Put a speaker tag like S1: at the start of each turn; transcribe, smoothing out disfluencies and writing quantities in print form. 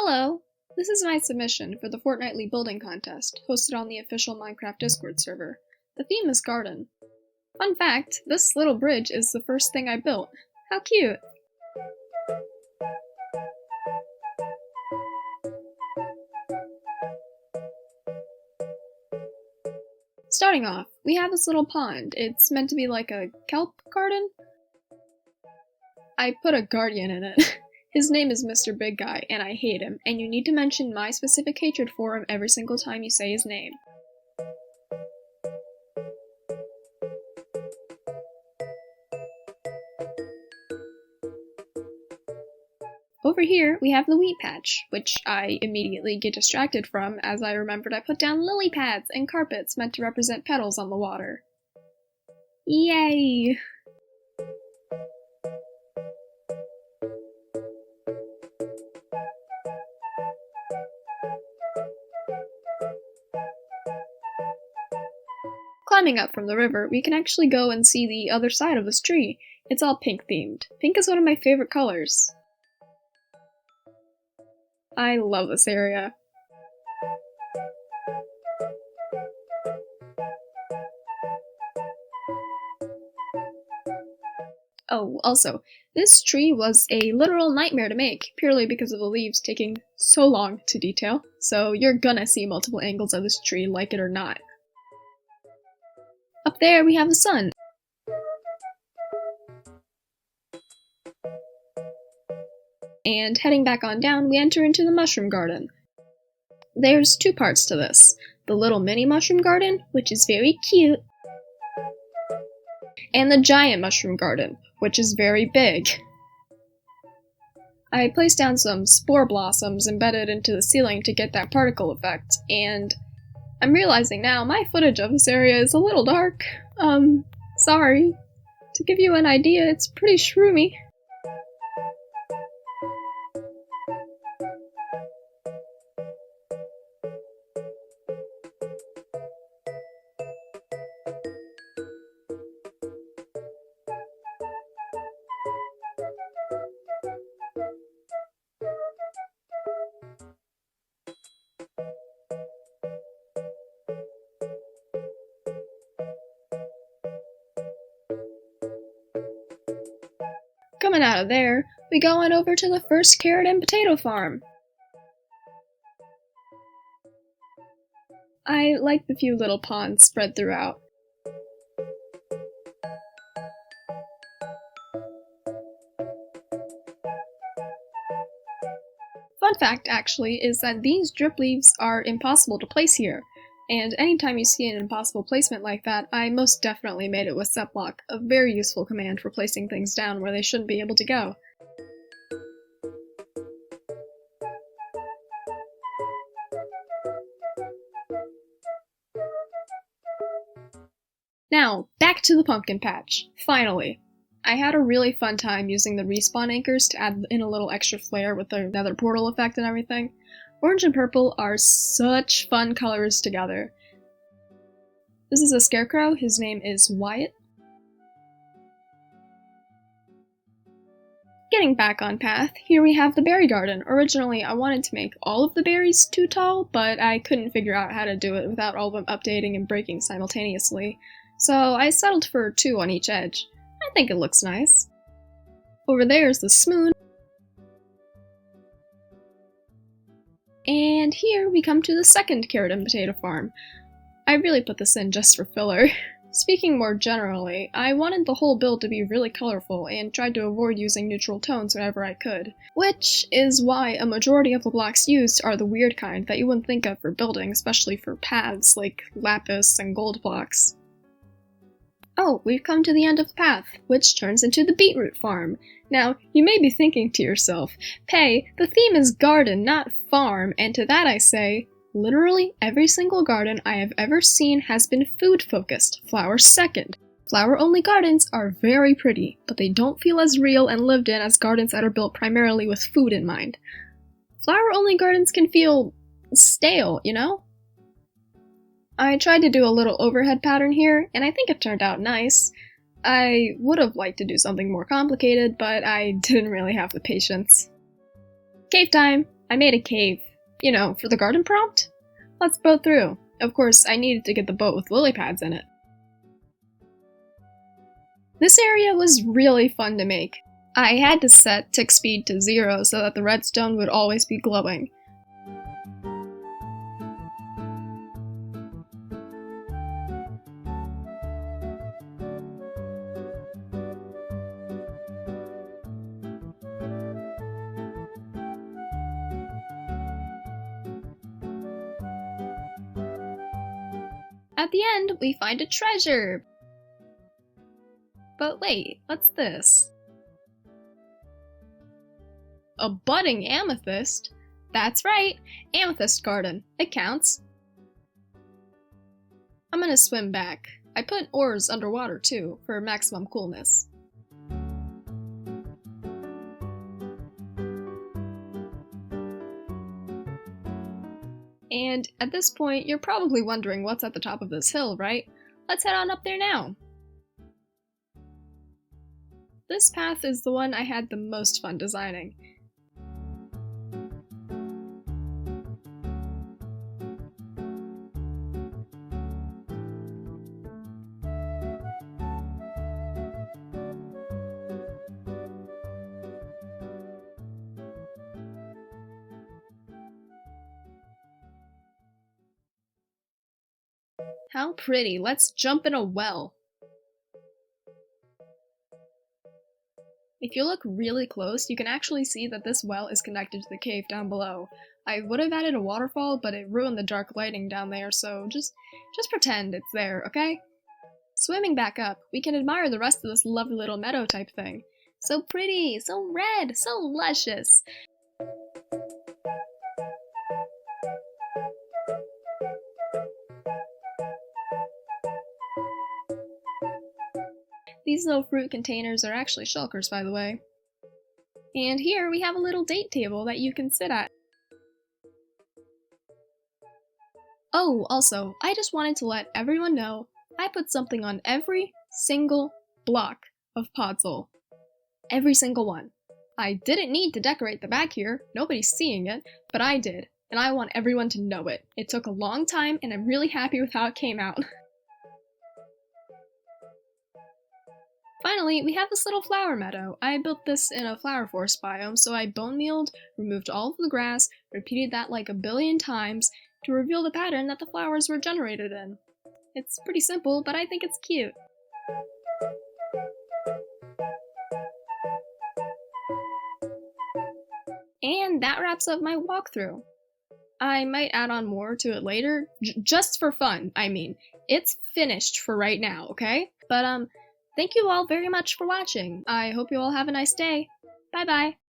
S1: Hello! This is my submission for the fortnightly building contest, hosted on the official Minecraft Discord server. The theme is garden. Fun fact, this little bridge is the first thing I built. How cute! Starting off, we have this little pond. It's meant to be like a kelp garden? I put a guardian in it. His name is Mr. Big Guy, and I hate him, and you need to mention my specific hatred for him every single time you say his name. Over here, we have the wheat patch, which I immediately get distracted from as I remembered I put down lily pads and carpets meant to represent petals on the water. Yay! Climbing up from the river, we can actually go and see the other side of this tree. It's all pink themed. Pink is one of my favorite colors. I love this area. Oh, also, this tree was a literal nightmare to make, purely because of the leaves taking so long to detail, so you're gonna see multiple angles of this tree, like it or not. Up there we have the sun. And heading back on down, we enter into the mushroom garden. There's two parts to this. The little mini mushroom garden, which is very cute, and the giant mushroom garden, which is very big. I placed down some spore blossoms embedded into the ceiling to get that particle effect, and I'm realizing now my footage of this area is a little dark. Sorry. To give you an idea, it's pretty shroomy. Coming out of there, we go on over to the first carrot and potato farm. I like the few little ponds spread throughout. Fun fact, actually, is that these drip leaves are impossible to place here. And anytime you see an impossible placement like that, I most definitely made it with setblock, a very useful command for placing things down where they shouldn't be able to go. Now, back to the pumpkin patch. Finally! I had a really fun time using the respawn anchors to add in a little extra flair with the nether portal effect and everything. Orange and purple are such fun colors together. This is a scarecrow, his name is Wyatt. Getting back on path, here we have the berry garden. Originally, I wanted to make all of the berries too tall, but I couldn't figure out how to do it without all of them updating and breaking simultaneously. So I settled for 2 on each edge. I think it looks nice. Over there is the smoon. And here we come to the second carrot and potato farm. I really put this in just for filler. Speaking more generally, I wanted the whole build to be really colorful and tried to avoid using neutral tones whenever I could. Which is why a majority of the blocks used are the weird kind that you wouldn't think of for building, especially for paths like lapis and gold blocks. Oh, we've come to the end of the path, which turns into the Beetroot Farm. Now, you may be thinking to yourself, Pay, the theme is garden, not farm, and to that I say, literally every single garden I have ever seen has been food-focused, flowers second. Flower-only gardens are very pretty, but they don't feel as real and lived in as gardens that are built primarily with food in mind. Flower-only gardens can feel stale, you know? I tried to do a little overhead pattern here, and I think it turned out nice. I would have liked to do something more complicated, but I didn't really have the patience. Cave time! I made a cave. You know, for the garden prompt? Let's boat through. Of course, I needed to get the boat with lily pads in it. This area was really fun to make. I had to set tick speed to 0 so that the redstone would always be glowing. At the end, we find a treasure! But wait, what's this? A budding amethyst? That's right, amethyst garden. It counts. I'm gonna swim back. I put ores underwater too, for maximum coolness. And at this point, you're probably wondering what's at the top of this hill, right? Let's head on up there now. This path is the one I had the most fun designing. How pretty! Let's jump in a well! If you look really close, you can actually see that this well is connected to the cave down below. I would have added a waterfall, but it ruined the dark lighting down there, so just pretend it's there, okay? Swimming back up, we can admire the rest of this lovely little meadow type thing. So pretty, so red, so luscious! These little fruit containers are actually shulkers, by the way. And here we have a little date table that you can sit at. Oh, also, I just wanted to let everyone know I put something on every single block of Podzol. Every single one. I didn't need to decorate the back here, nobody's seeing it, but I did, and I want everyone to know it. It took a long time, and I'm really happy with how it came out. Finally, we have this little flower meadow. I built this in a flower forest biome, so I bone mealed, removed all of the grass, repeated that like a billion times to reveal the pattern that the flowers were generated in. It's pretty simple, but I think it's cute. And that wraps up my walkthrough. I might add on more to it later, just for fun, I mean. It's finished for right now, okay? But thank you all very much for watching. I hope you all have a nice day. Bye bye!